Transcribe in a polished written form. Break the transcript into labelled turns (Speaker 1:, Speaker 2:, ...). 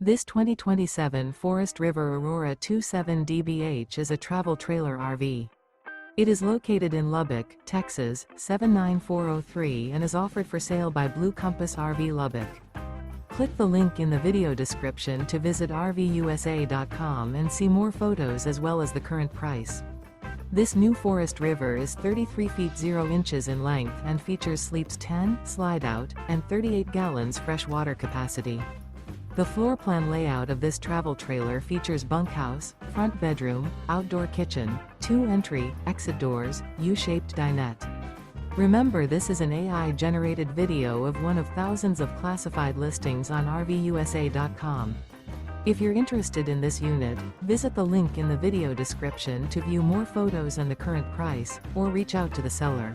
Speaker 1: This 2027 Forest River Aurora 27 DBH is a travel trailer RV. It is located in Lubbock, Texas, 79403 and is offered for sale by Blue Compass RV Lubbock. Click the link in the video description to visit RVUSA.com and see more photos as well as the current price. This new Forest River is 33 feet 0 inches in length and features sleeps 10, slide-out, and 38 gallons fresh water capacity. The floor plan layout of this travel trailer features bunkhouse, front bedroom, outdoor kitchen, 2 entry, exit doors, U-shaped dinette. Remember, this is an AI-generated video of one of thousands of classified listings on RVUSA.com. If you're interested in this unit, visit the link in the video description to view more photos and the current price, or reach out to the seller.